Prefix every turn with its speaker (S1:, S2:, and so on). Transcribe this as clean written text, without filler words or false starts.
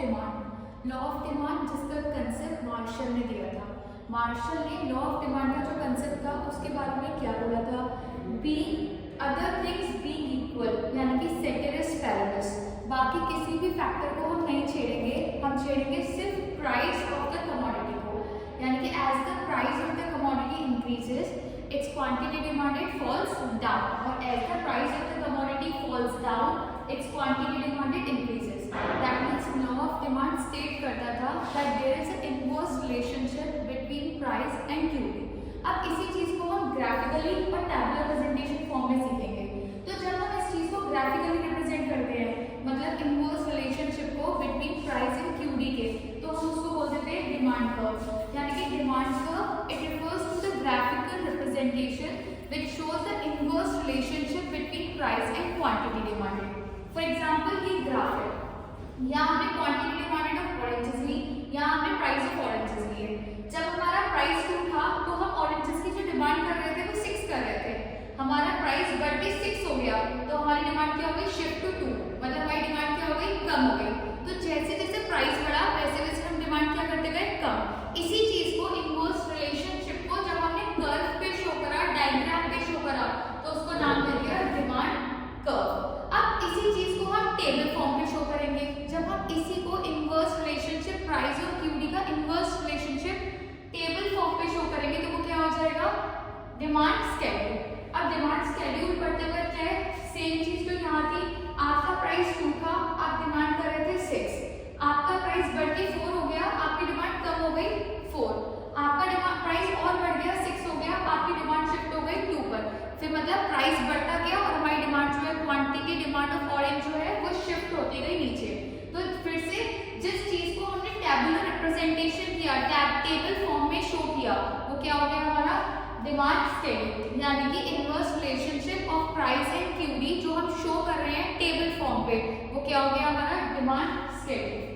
S1: Demand. Law of demand जिसका concept martial ने दिया था। मार्शल ने लॉ ऑफ डिमांड का जो कंसेप्ट था उसके बारे में क्या बोला था, B other things being equal, यानी कि सेटेरिस पैरेलस, बाकी किसी भी फैक्टर को हम नहीं छेड़ेंगे, हम छेड़ेंगे सिर्फ प्राइस ऑफ द कमोडिटी को, यानी कि as the price of the commodity increases its quantity demanded falls down, और as the price of the commodity falls down its quantity demanded increases. That means law of demand state करता था that there is an inverse relationship between price and QD. अब इसी चीज को हम graphically और tabular presentation form में सीखेंगे। तो जब हम इस चीज को ग्राफिकली रिप्रेजेंट करते हैं, मतलब इनवर्स रिलेशनशिप को बिटवीन प्राइस एंड क्यूडी के, तो हम उसको बोल देते हैं डिमांड कर्व, यानी कि demand curve it refers to the graphical representation which shows the inverse relationship between price and quantity demanded. For example, ये ग्राफ है, यहाँ हमने quantity demanded of oranges ली, यहाँ हमने price of oranges लिए। जब हमारा price 2 था तो हम oranges की जो डिमांड कर रहे थे वो 6 कर रहे थे, हमारा price बढ़ के 6 हो गया तो हमारी डिमांड क्या हो गई, शिफ्ट टू 2, मतलब हमारी डिमांड क्या हो गई, कम हो गई। तो जैसे जैसे प्राइस बढ़ा वैसे वैसे हम डिमांड क्या करते गए, कम। इसी चीज को इनवर्स रिलेशनशिप को जब हमने कर्व पे शो करा, डायग्राम पे शो करा, तो उसको नाम दे दिया डिमांड कर्व। अब इसी चीज को हम टेबल फॉर्म पे शो करेंगे। जब हम इसी को इनवर्स रिलेशनशिप प्राइस और क्यूडी का इनवर्स रिलेशनशिप टेबल फॉर्म पे शो करेंगे तो वो क्या हो जाएगा, डिमांड स्केड्यूल। अब डिमांड स्केड्यूल पढ़ते हुए क्या है, सेम चीज जो यहाँ थी, आपका प्राइस 2 था, आप डिमांड कर रहे थे 6, आपका प्राइस बढ़ के 4 हो गया, आपकी डिमांड कम हो गई 4, आपका डिमांड प्राइस और बढ़ गया 6 हो गया, आपकी डिमांड शिफ्ट हो गई 2 पर। फिर मतलब प्राइस बढ़ता गया और हमारी डिमांड जो है, क्वांटिटी डिमांड ऑफ ऑरेंज जो है वो शिफ्ट होती गई नीचे। तो फिर से जिस चीज को हमने टैबुलर रिप्रेजेंटेशन किया, टेबल फॉर्म में शो किया, वो क्या हो गया हमारा डिमांड स्केड्यूल, यानी कि inverse relationship of price and QD जो हम शो कर रहे हैं टेबल फॉर्म पे, वो क्या हो गया हमारा डिमांड स्केड्यूल।